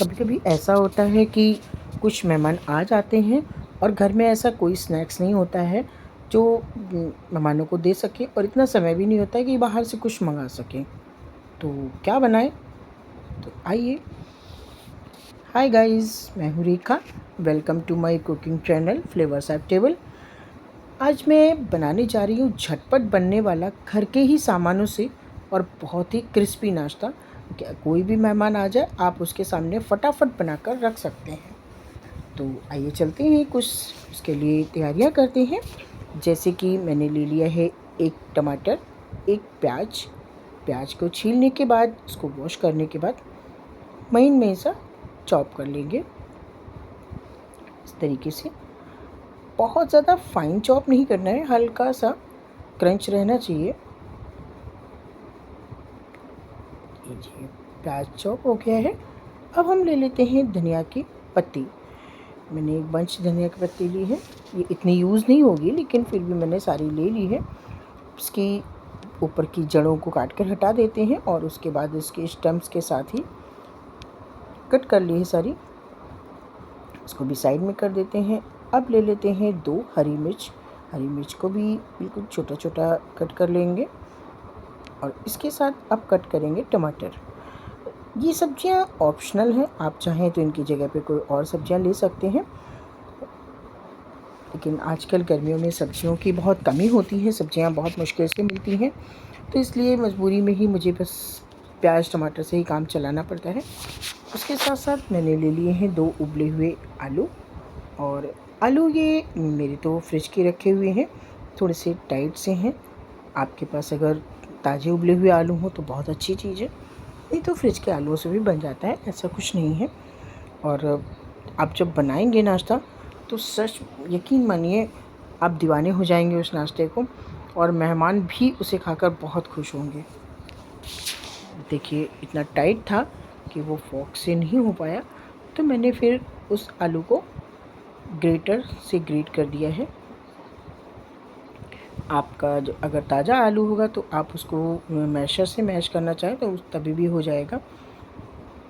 कभी कभी ऐसा होता है कि कुछ मेहमान आ जाते हैं और घर में ऐसा कोई स्नैक्स नहीं होता है जो मेहमानों को दे सके, और इतना समय भी नहीं होता है कि बाहर से कुछ मंगा सकें। तो क्या बनाएं? तो आइए। हाय गाइस, मैं हूँ Rekha. Welcome to my cooking channel flavours at table. आज मैं बनाने जा रही हूँ झटपट बनने वाला घर के ही सामानों से और बहुत ही क्रिस्पी नाश्ता। क्या कोई भी मेहमान आ जाए आप उसके सामने फटाफट बनाकर रख सकते हैं। तो आइए चलते हैं, कुछ उसके लिए तैयारियां करते हैं। जैसे कि मैंने ले लिया है एक टमाटर, एक प्याज। प्याज को छीलने के बाद उसको वॉश करने के बाद महीन में सा चॉप कर लेंगे इस तरीके से। बहुत ज़्यादा फाइन चॉप नहीं करना है, हल्का सा क्रंच रहना चाहिए। जी, प्याज चॉप हो गया है। अब हम ले लेते हैं धनिया की पत्ती। मैंने एक बंच धनिया की पत्ती ली है। ये इतनी यूज़ नहीं होगी लेकिन फिर भी मैंने सारी ले ली है। इसकी ऊपर की जड़ों को काट कर हटा देते हैं और उसके बाद इसके स्टम्प्स के साथ ही कट कर ली है सारी। इसको भी साइड में कर देते हैं। अब ले लेते हैं 2 हरी मिर्च। हरी मिर्च को भी बिल्कुल छोटा छोटा कट कर लेंगे और इसके साथ अब कट करेंगे टमाटर। ये सब्जियां ऑप्शनल हैं, आप चाहें तो इनकी जगह पे कोई और सब्जियां ले सकते हैं, लेकिन आजकल गर्मियों में सब्जियों की बहुत कमी होती है, सब्जियां बहुत मुश्किल से मिलती हैं, तो इसलिए मजबूरी में ही मुझे बस प्याज टमाटर से ही काम चलाना पड़ता है। उसके साथ साथ मैंने ले लिए हैं 2 उबले हुए आलू। और आलू ये मेरे तो फ्रिज के रखे हुए हैं, थोड़े से टाइट से हैं। आपके पास अगर ताज़े उबले हुए आलू हो तो बहुत अच्छी चीज़ है, नहीं तो फ्रिज के आलूओं से भी बन जाता है, ऐसा कुछ नहीं है। और आप जब बनाएंगे नाश्ता तो सच यकीन मानिए आप दीवाने हो जाएंगे उस नाश्ते को, और मेहमान भी उसे खाकर बहुत खुश होंगे। देखिए इतना टाइट था कि वो फोर्क से नहीं हो पाया, तो मैंने फिर उस आलू को ग्रेटर से ग्रेट कर दिया है। आपका जो अगर ताज़ा आलू होगा तो आप उसको मैशर से मैश करना चाहें तो तभी भी हो जाएगा।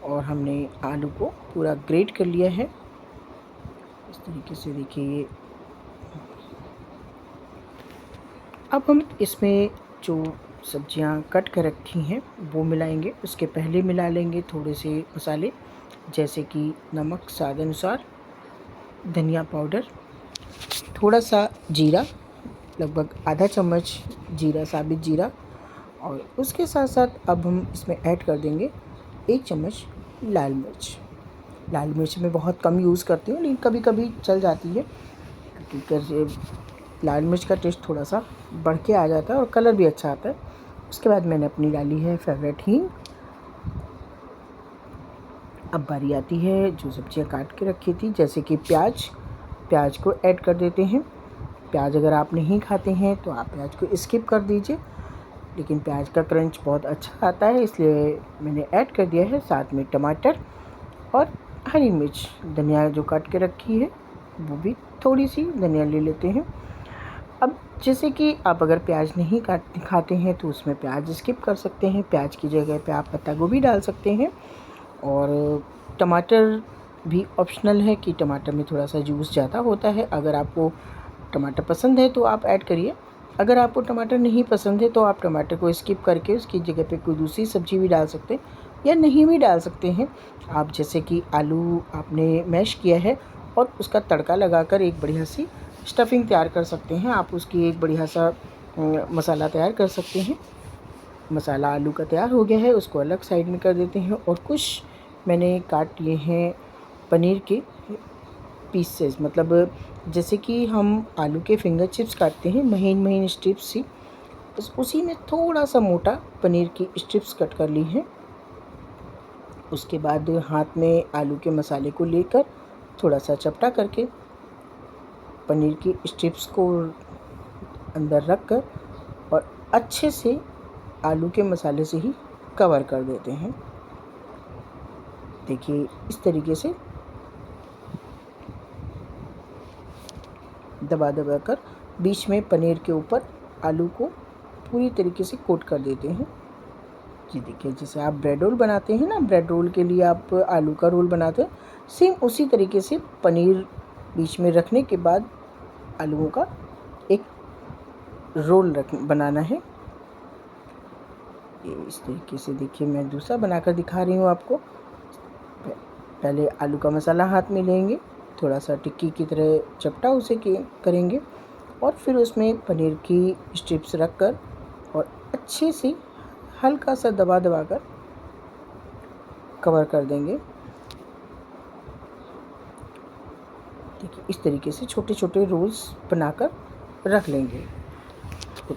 और हमने आलू को पूरा ग्रेट कर लिया है इस तरीके से। देखिए अब हम इसमें जो सब्जियां कट कर रखी हैं वो मिलाएंगे। उसके पहले मिला लेंगे थोड़े से मसाले, जैसे कि नमक स्वाद अनुसार, धनिया पाउडर, थोड़ा सा जीरा, लगभग आधा चम्मच जीरा, साबित जीरा। और उसके साथ साथ अब हम इसमें ऐड कर देंगे 1 चम्मच लाल मिर्च। लाल मिर्च मैं बहुत कम यूज़ करती हूँ, लेकिन कभी कभी चल जाती है क्योंकि लाल मिर्च का टेस्ट थोड़ा सा बढ़ के आ जाता है और कलर भी अच्छा आता है। उसके बाद मैंने अपनी डाली है फेवरेट हींग। अब बारी आती है जो सब्जियां काट के रखी थी, जैसे कि प्याज को ऐड कर देते हैं। प्याज अगर आप नहीं खाते हैं तो आप प्याज को स्किप कर दीजिए, लेकिन प्याज का क्रंच बहुत अच्छा आता है इसलिए मैंने ऐड कर दिया है। साथ में टमाटर और हरी मिर्च, धनिया जो काट के रखी है वो भी थोड़ी सी धनिया ले लेते हैं। अब जैसे कि आप अगर प्याज नहीं खाते हैं तो उसमें प्याज स्किप कर सकते हैं, प्याज की जगह पे आप पत्ता गोभी डाल सकते हैं। और टमाटर भी ऑप्शनल है कि टमाटर में थोड़ा सा जूस ज़्यादा होता है। अगर आपको टमाटर पसंद है तो आप ऐड करिए, अगर आपको टमाटर नहीं पसंद है तो आप टमाटर को स्किप करके उसकी जगह पे कोई दूसरी सब्ज़ी भी डाल सकते हैं या नहीं भी डाल सकते हैं। आप जैसे कि आलू आपने मैश किया है और उसका तड़का लगाकर एक बढ़िया सी स्टफिंग तैयार कर सकते हैं। आप उसकी एक बढ़िया सा मसाला तैयार कर सकते हैं। मसाला आलू का तैयार हो गया है, उसको अलग साइड में कर देते हैं। और कुछ मैंने काट लिए हैं पनीर के पीसेस, मतलब जैसे कि हम आलू के फिंगर चिप्स काटते हैं महीन महीन स्ट्रिप्स सी, बस उसी में थोड़ा सा मोटा पनीर की स्ट्रिप्स कट कर ली हैं। उसके बाद हाथ में आलू के मसाले को लेकर थोड़ा सा चपटा करके पनीर की स्ट्रिप्स को अंदर रख कर और अच्छे से आलू के मसाले से ही कवर कर देते हैं। देखिए इस तरीके से दबा दबा कर बीच में पनीर के ऊपर आलू को पूरी तरीके से कोट कर देते हैं। जी देखिए, जैसे आप ब्रेड रोल बनाते हैं ना, ब्रेड रोल के लिए आप आलू का रोल बनाते हैं, सेम उसी तरीके से पनीर बीच में रखने के बाद आलूओं का एक रोल बनाना है। ये इस तरीके से देखिए, मैं दूसरा बनाकर दिखा रही हूँ आपको। पहले आलू का मसाला हाथ में लेंगे, थोड़ा सा टिक्की की तरह चपटा उसे करेंगे और फिर उसमें पनीर की स्ट्रिप्स रखकर और अच्छे से हल्का सा दबा कर कवर कर देंगे। देखिए, इस तरीके से छोटे छोटे रोल्स बनाकर रख लेंगे। तो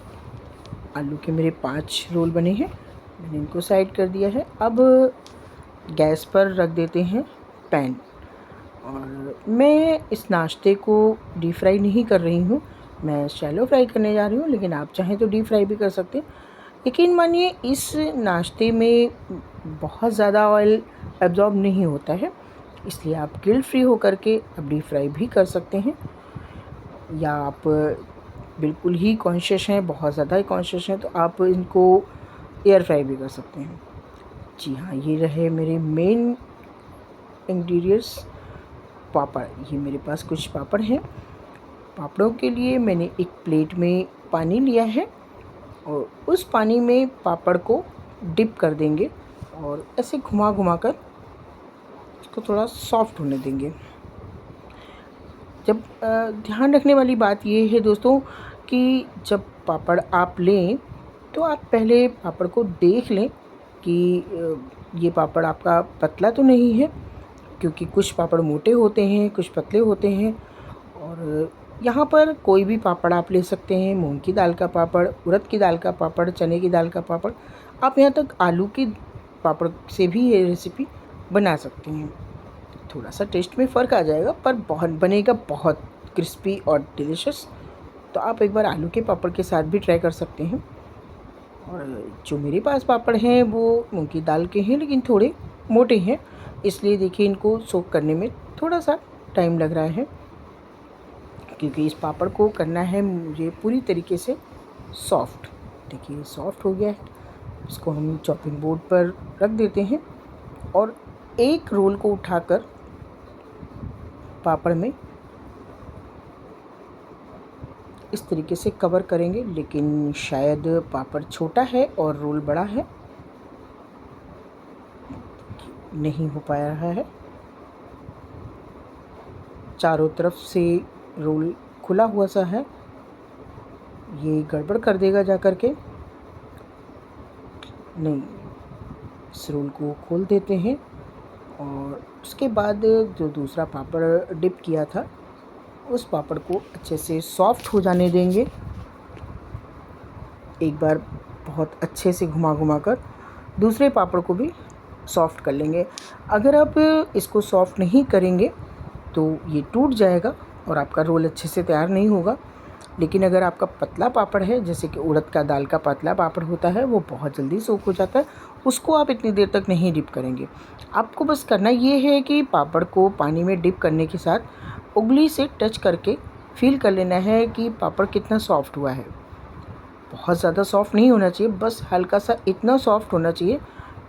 आलू के मेरे 5 रोल बने हैं, मैंने इनको साइड कर दिया है। अब गैस पर रख देते हैं पैन, और मैं इस नाश्ते को डीप फ्राई नहीं कर रही हूँ, मैं शैलो फ्राई करने जा रही हूँ, लेकिन आप चाहें तो डीप फ्राई भी कर सकते हैं। यकीन मानिए, इस नाश्ते में बहुत ज़्यादा ऑयल एब्जॉर्ब नहीं होता है, इसलिए आप गिल्ट फ्री होकर के अब डीप फ्राई भी कर सकते हैं, या आप बिल्कुल ही कॉन्शियस हैं, बहुत ज़्यादा ही कॉन्शियस हैं, तो आप इनको एयर फ्राई भी कर सकते हैं। जी हाँ, ये रहे मेरे मेन इंग्रेडिएंट्स। पापड़, ये मेरे पास कुछ पापड़ हैं। पापड़ों के लिए मैंने एक प्लेट में पानी लिया है और उस पानी में पापड़ को डिप कर देंगे और ऐसे घुमा कर इसको थोड़ा सॉफ्ट होने देंगे। जब ध्यान रखने वाली बात ये है दोस्तों कि जब पापड़ आप लें तो आप पहले पापड़ को देख लें कि ये पापड़ आपका पतला तो नहीं है, क्योंकि कुछ पापड़ मोटे होते हैं, कुछ पतले होते हैं। और यहाँ पर कोई भी पापड़ आप ले सकते हैं, मूंग की दाल का पापड़, उड़द की दाल का पापड़, चने की दाल का पापड़, आप यहाँ तक आलू की पापड़ से भी ये रेसिपी बना सकते हैं। थोड़ा सा टेस्ट में फ़र्क आ जाएगा, पर बनेगा बहुत क्रिस्पी और डिलीशियस। तो आप एक बार आलू के पापड़ के साथ भी ट्राई कर सकते हैं। और जो मेरे पास पापड़ हैं वो मूंग की दाल के हैं, लेकिन थोड़े मोटे हैं, इसलिए देखिए इनको सोक करने में थोड़ा सा टाइम लग रहा है, क्योंकि इस पापड़ को करना है मुझे पूरी तरीके से सॉफ्ट। देखिए, सॉफ्ट हो गया है, इसको हम चॉपिंग बोर्ड पर रख देते हैं और एक रोल को उठाकर पापड़ में इस तरीके से कवर करेंगे। लेकिन शायद पापड़ छोटा है और रोल बड़ा है, नहीं हो पा रहा है। चारों तरफ से रोल खुला हुआ सा है, ये गड़बड़ कर देगा जा कर के। नहीं, इस रोल को खोल देते हैं और उसके बाद जो दूसरा पापड़ डिप किया था उस पापड़ को अच्छे से सॉफ्ट हो जाने देंगे। एक बार बहुत अच्छे से घुमा कर दूसरे पापड़ को भी सॉफ्ट कर लेंगे। अगर आप इसको सॉफ्ट नहीं करेंगे तो ये टूट जाएगा और आपका रोल अच्छे से तैयार नहीं होगा। लेकिन अगर आपका पतला पापड़ है, जैसे कि उड़द का दाल का पतला पापड़ होता है, वो बहुत जल्दी सोक हो जाता है, उसको आप इतनी देर तक नहीं डिप करेंगे। आपको बस करना ये है कि पापड़ को पानी में डिप करने के साथ उंगली से टच करके फील कर लेना है कि पापड़ कितना सॉफ्ट हुआ है। बहुत ज़्यादा सॉफ्ट नहीं होना चाहिए, बस हल्का सा इतना सॉफ्ट होना चाहिए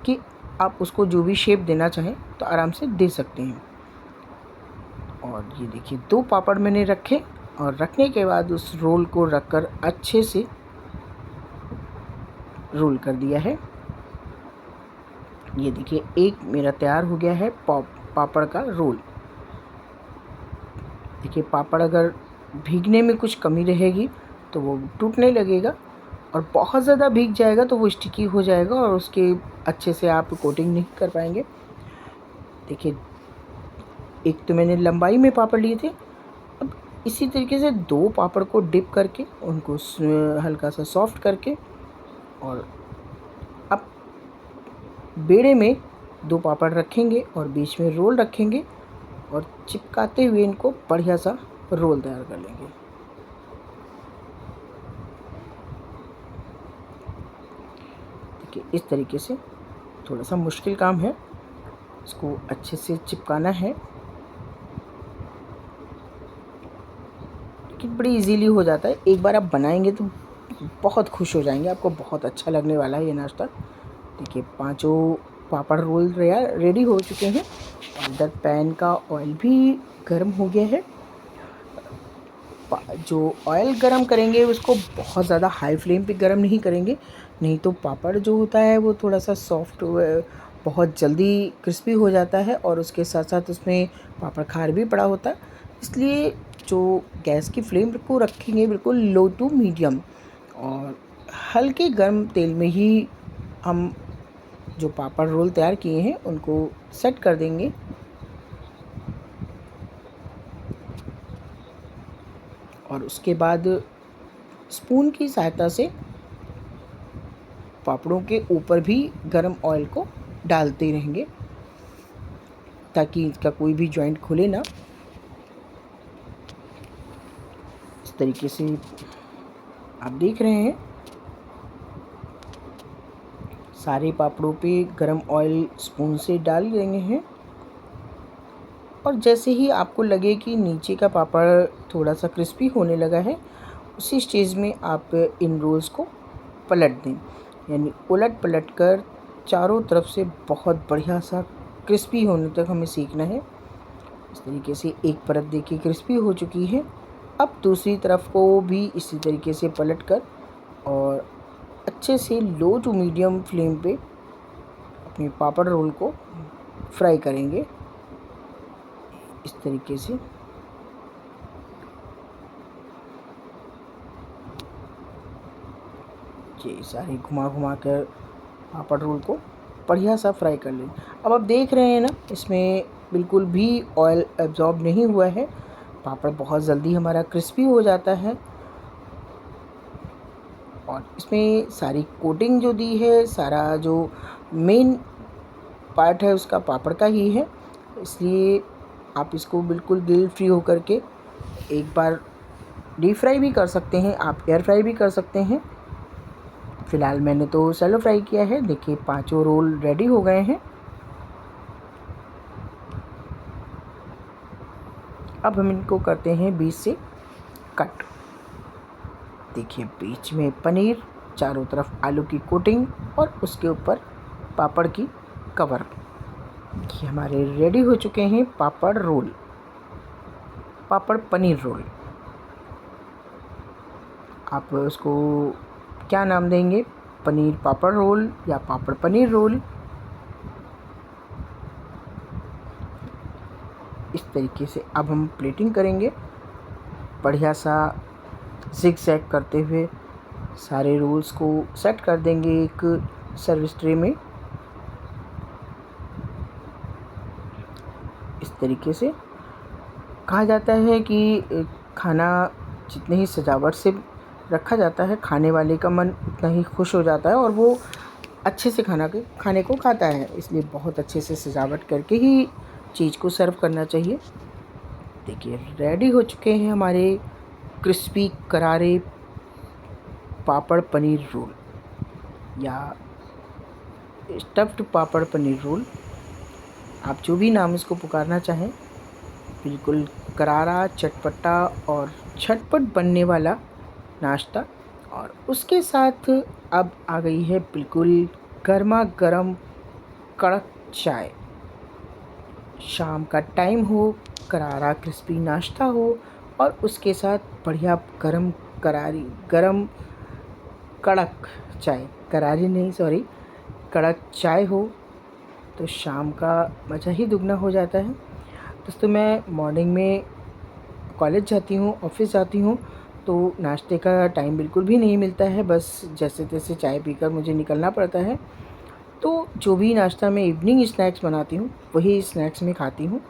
कि आप उसको जो भी शेप देना चाहें तो आराम से दे सकते हैं। और ये देखिए, 2 पापड़ मैंने रखे और रखने के बाद उस रोल को रखकर अच्छे से रोल कर दिया है। ये देखिए, एक मेरा तैयार हो गया है पापड़ का रोल। देखिए, पापड़ अगर भीगने में कुछ कमी रहेगी तो वो टूटने लगेगा, और बहुत ज़्यादा भीग जाएगा तो वो स्टिकी हो जाएगा और उसके अच्छे से आप कोटिंग नहीं कर पाएंगे। देखिए, एक तो मैंने लंबाई में पापड़ लिए थे, अब इसी तरीके से 2 पापड़ को डिप करके उनको हल्का सा सॉफ्ट करके, और अब बेड़े में 2 पापड़ रखेंगे और बीच में रोल रखेंगे और चिपकाते हुए इनको बढ़िया सा रोल तैयार कर लेंगे। देखिए, इस तरीके से थोड़ा सा मुश्किल काम है, इसको अच्छे से चिपकाना है, लेकिन बड़ी इजीली हो जाता है। एक बार आप बनाएंगे तो बहुत खुश हो जाएंगे, आपको बहुत अच्छा लगने वाला है ये नाश्ता। देखिए पांचों पापड़ रोल रेडी हो चुके हैं और इधर पैन का ऑयल भी गर्म हो गया है। जो ऑयल गरम करेंगे उसको बहुत ज़्यादा हाई फ्लेम पे गरम नहीं करेंगे, नहीं तो पापड़ जो होता है वो थोड़ा सा सॉफ्ट बहुत जल्दी क्रिस्पी हो जाता है और उसके साथ साथ उसमें पापड़ खार भी पड़ा होता है। इसलिए जो गैस की फ्लेम को रखेंगे बिल्कुल लो टू मीडियम और हल्के गर्म तेल में ही हम जो पापड़ रोल तैयार किए हैं उनको सेट कर देंगे। और उसके बाद स्पून की सहायता से पापड़ों के ऊपर भी गरम ऑयल को डालते रहेंगे ताकि इसका कोई भी जॉइंट खुले ना। इस तरीके से आप देख रहे हैं सारे पापड़ों पे गरम ऑयल स्पून से डाल देंगे हैं और जैसे ही आपको लगे कि नीचे का पापड़ थोड़ा सा क्रिस्पी होने लगा है उसी स्टेज में आप इन रोल्स को पलट दें, यानी उलट पलट कर चारों तरफ से बहुत बढ़िया सा क्रिस्पी होने तक हमें सीखना है। इस तरीके से एक परत देखिए क्रिस्पी हो चुकी है। अब दूसरी तरफ को भी इसी तरीके से पलट कर और अच्छे से लो टू मीडियम फ्लेम पे अपने पापड़ रोल को फ्राई करेंगे। इस तरीके से ये सारे घुमा घुमा कर पापड़ रोल को बढ़िया सा फ्राई कर लें। अब आप देख रहे हैं ना इसमें बिल्कुल भी ऑयल एब्जॉर्ब नहीं हुआ है, पापड़ बहुत जल्दी हमारा क्रिस्पी हो जाता है और इसमें सारी कोटिंग जो दी है, सारा जो मेन पार्ट है उसका पापड़ का ही है, इसलिए आप इसको बिल्कुल दिल फ्री हो करके एक बार डीप फ्राई भी कर सकते हैं, आप एयर फ्राई भी कर सकते हैं। फ़िलहाल मैंने तो शैलो फ्राई किया है। देखिए पांचों रोल रेडी हो गए हैं। अब हम इनको करते हैं बीच से कट। देखिए बीच में पनीर, चारों तरफ आलू की कोटिंग और उसके ऊपर पापड़ की कवर। ये हमारे रेडी हो चुके हैं पापड़ रोल, पापड़ पनीर रोल। आप उसको क्या नाम देंगे, पनीर पापड़ रोल या पापड़ पनीर रोल। इस तरीके से अब हम प्लेटिंग करेंगे, बढ़िया सा ज़िग-ज़ैग करते हुए सारे रोल्स को सेट कर देंगे एक सर्विस ट्रे में। इस तरीके से कहा जाता है कि खाना जितने ही सजावट से रखा जाता है, खाने वाले का मन उतना ही खुश हो जाता है और वो अच्छे से खाने को खाता है। इसलिए बहुत अच्छे से सजावट करके ही चीज़ को सर्व करना चाहिए। देखिए रेडी हो चुके हैं हमारे क्रिस्पी करारे पापड़ पनीर रोल या स्टफ्ड पापड़ पनीर रोल, आप जो भी नाम इसको पुकारना चाहें। बिल्कुल करारा, चटपटा और झटपट बनने वाला नाश्ता और उसके साथ अब आ गई है बिल्कुल गर्मा गर्म कड़क चाय। शाम का टाइम हो, करारा क्रिस्पी नाश्ता हो और उसके साथ बढ़िया गरम कड़क चाय, करारी नहीं सॉरी, कड़क चाय हो तो शाम का मज़ा ही दुगना हो जाता है। दोस्तों मैं मॉर्निंग में कॉलेज जाती हूँ, ऑफिस जाती हूँ तो नाश्ते का टाइम बिल्कुल भी नहीं मिलता है, बस जैसे तैसे चाय पीकर मुझे निकलना पड़ता है। तो जो भी नाश्ता मैं इवनिंग स्नैक्स बनाती हूँ वही स्नैक्स में खाती हूँ।